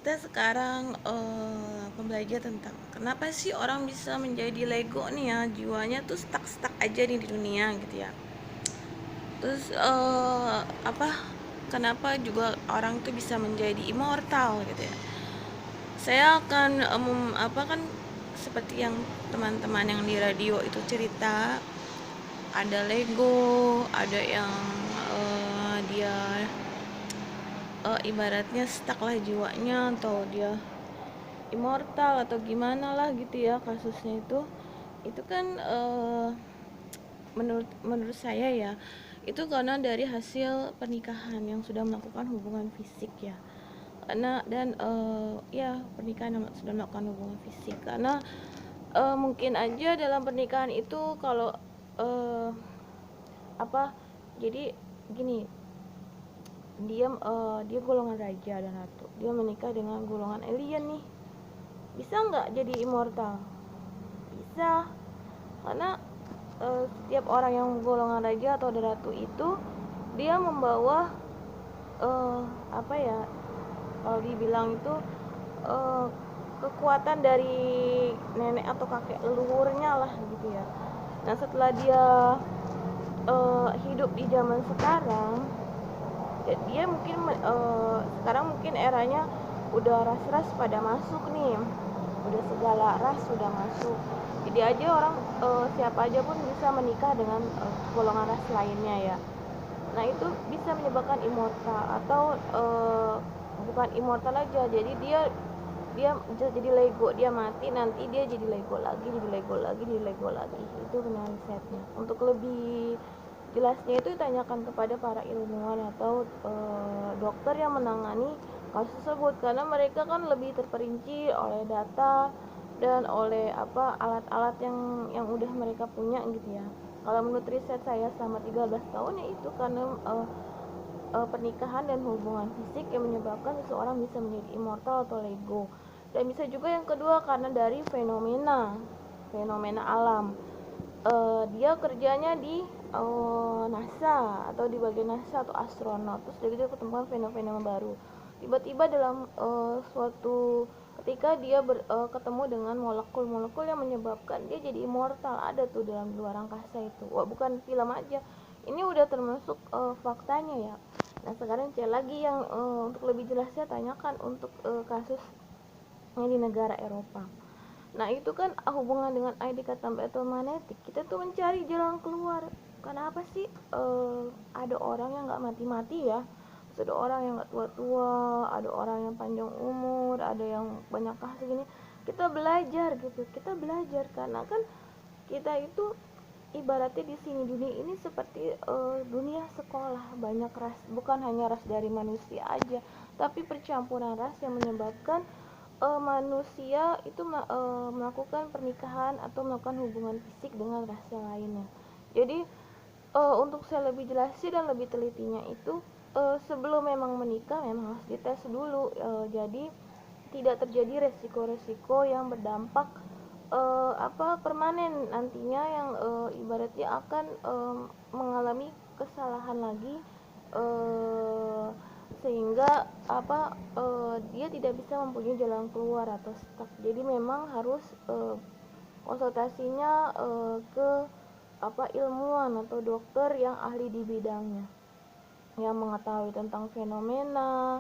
kita sekarang belajar tentang kenapa sih orang bisa menjadi Lego nih ya, jiwanya tuh stuck aja nih di dunia gitu ya. Terus apa? Kenapa juga orang tuh bisa menjadi immortal gitu ya? Saya akan apa kan seperti yang teman-teman yang di radio itu cerita, ada Lego, ada yang dia ibaratnya stuck lah jiwanya atau dia immortal atau gimana lah gitu ya kasusnya itu kan menurut saya ya itu karena dari hasil pernikahan yang sudah melakukan hubungan fisik ya, karena dan ya pernikahan yang sudah melakukan hubungan fisik karena mungkin aja dalam pernikahan itu kalau uh, apa jadi gini, dia golongan raja dan ratu, dia menikah dengan golongan alien nih, bisa nggak jadi immortal? Bisa, karena setiap orang yang golongan raja atau ratu itu dia membawa uh, apa ya, kalau dibilang itu uh, kekuatan dari nenek atau kakek leluhurnya lah gitu ya. Nah setelah dia hidup di zaman sekarang, dia mungkin sekarang mungkin eranya udah ras-ras pada masuk nih, udah segala ras sudah masuk, jadi aja orang siapa aja pun bisa menikah dengan golongan ras lainnya ya. Nah itu bisa menyebabkan immortal atau bukan immortal aja, jadi dia dia jadi Lego, dia mati nanti dia jadi Lego lagi, jadi Lego lagi, jadi Lego lagi. Itu risetnya. Untuk lebih jelasnya itu ditanyakan kepada para ilmuwan atau dokter yang menangani kasus tersebut, karena mereka kan lebih terperinci oleh data dan oleh apa alat-alat yang udah mereka punya gitu ya. Kalau menurut riset saya selama 13 tahun ya itu karena pernikahan dan hubungan fisik yang menyebabkan seseorang bisa menjadi immortal atau Lego. Dan bisa juga yang kedua karena dari fenomena alam. Dia kerjanya di NASA atau di bagian NASA atau astronot, terus dia ketemukan fenomena baru. Tiba-tiba dalam suatu ketika dia ketemu dengan molekul-molekul yang menyebabkan dia jadi immortal, ada tuh dalam luar angkasa itu. Wah, bukan film aja, ini udah termasuk faktanya ya. Nah sekarang cek lagi yang untuk lebih jelasnya tanyakan untuk kasus yang di negara Eropa. Nah itu kan hubungan dengan ID kata elektromagnetik, kita tuh mencari jalan keluar. Kenapa sih ada orang yang nggak mati-mati ya, terus ada orang yang nggak tua-tua, ada orang yang panjang umur, ada yang banyak kasus gini. Kita belajar gitu, kita belajar karena kan kita itu ibaratnya di sini dunia ini seperti dunia sekolah, banyak ras, bukan hanya ras dari manusia aja, tapi percampuran ras yang menyebabkan manusia itu melakukan pernikahan atau melakukan hubungan fisik dengan ras yang lainnya. Jadi untuk saya lebih jelasin dan lebih telitinya itu sebelum memang menikah memang harus dites dulu, jadi tidak terjadi resiko-resiko yang berdampak apa permanen nantinya, yang ibaratnya akan mengalami kesalahan lagi, uh, sehingga apa dia tidak bisa mempunyai jalan keluar atau stuck. Jadi memang harus konsultasinya ke apa ilmuwan atau dokter yang ahli di bidangnya, yang mengetahui tentang fenomena,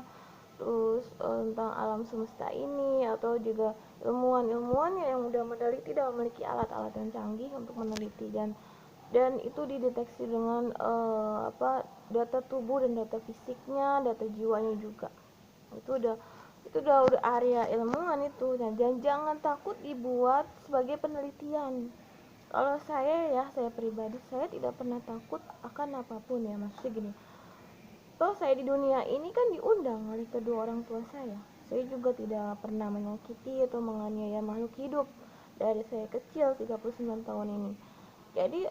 terus tentang alam semesta ini, atau juga ilmuwan-ilmuwan yang udah meneliti dan memiliki alat-alat yang canggih untuk meneliti, dan itu dideteksi dengan apa data tubuh dan data fisiknya, data jiwanya juga. Itu udah area ilmuwan itu. Dan jangan takut dibuat sebagai penelitian. Kalau saya pribadi, saya tidak pernah takut akan apapun ya, maksudnya gini, toh saya di dunia ini kan diundang oleh kedua orang tua saya. Saya juga tidak pernah menyakiti atau menganiaya makhluk hidup dari saya kecil 39 tahun ini. Jadi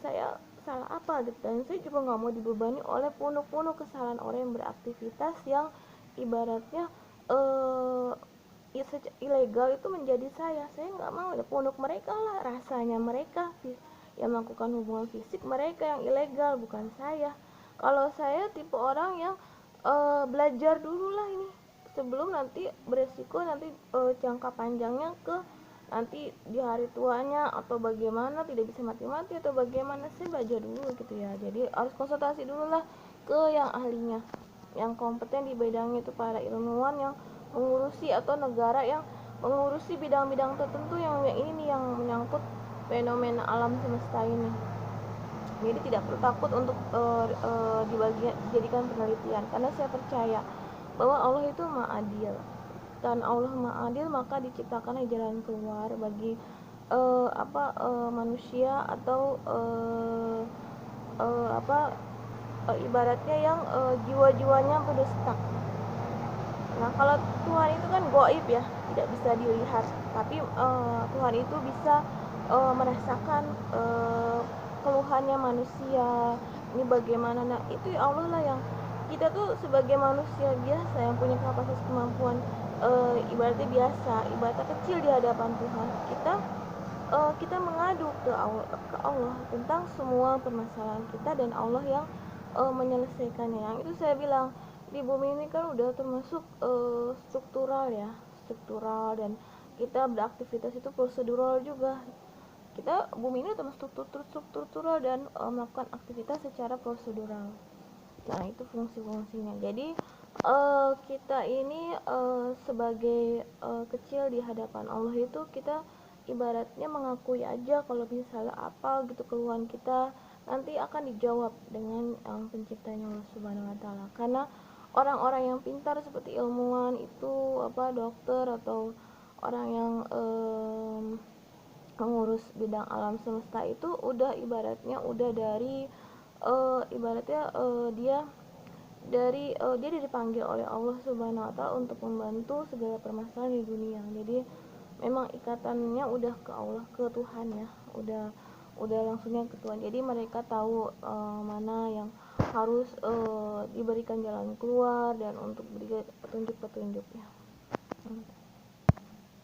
saya salah apa gitu, dan saya juga nggak mau dibebani oleh punuk-punuk kesalahan orang yang beraktivitas yang ibaratnya eh ilegal itu menjadi saya nggak mau ya punuk mereka lah, rasanya mereka yang melakukan hubungan fisik, mereka yang ilegal bukan saya. Kalau saya tipe orang yang belajar dulu lah ini sebelum nanti beresiko nanti jangka panjangnya ke nanti di hari tuanya atau bagaimana tidak bisa mati-mati atau bagaimana, sih belajar dulu gitu ya. Jadi harus konsultasi dulu lah ke yang ahlinya, yang kompeten di bidangnya, itu para ilmuwan yang mengurusi atau negara yang mengurusi bidang-bidang tertentu yang ini nih, yang menyangkut fenomena alam semesta ini. Jadi tidak perlu takut untuk dijadikan penelitian, karena saya percaya bahwa Allah itu Maha Adil. Dan Allah Maha Adil, maka diciptakan jalan keluar bagi manusia atau ibaratnya yang jiwa-jiwanya sudah stuck. Nah, kalau Tuhan itu kan goib ya, tidak bisa dilihat, tapi Tuhan itu bisa merasakan keluhannya manusia ini bagaimana. Nah, itu ya Allah lah yang kita tuh sebagai manusia biasa yang punya kapasitas kemampuan ibaratnya biasa, ibaratnya kecil di hadapan Tuhan, kita mengadu ke Allah tentang semua permasalahan kita, dan Allah yang menyelesaikannya. Yang itu saya bilang, di bumi ini kan udah termasuk struktural ya, struktural, dan kita beraktivitas itu prosedural juga. Kita bumi ini termasuk struktural dan melakukan aktivitas secara prosedural. Nah, itu fungsi-fungsinya. Jadi kita ini sebagai kecil di hadapan Allah itu, kita ibaratnya mengakui aja kalau misalnya apa gitu keluhan kita, nanti akan dijawab dengan penciptanya Allah Subhanahu wa taala. Karena orang-orang yang pintar seperti ilmuwan itu, dokter atau orang yang mengurus bidang alam semesta itu udah ibaratnya udah dari dia dipanggil oleh Allah Subhanahu wa taala untuk membantu segala permasalahan di dunia. Jadi memang ikatannya udah ke Allah, ke Tuhan ya, udah langsungnya ke Tuhan. Jadi mereka tahu mana yang harus diberikan jalan keluar dan untuk beri petunjuk-petunjuknya.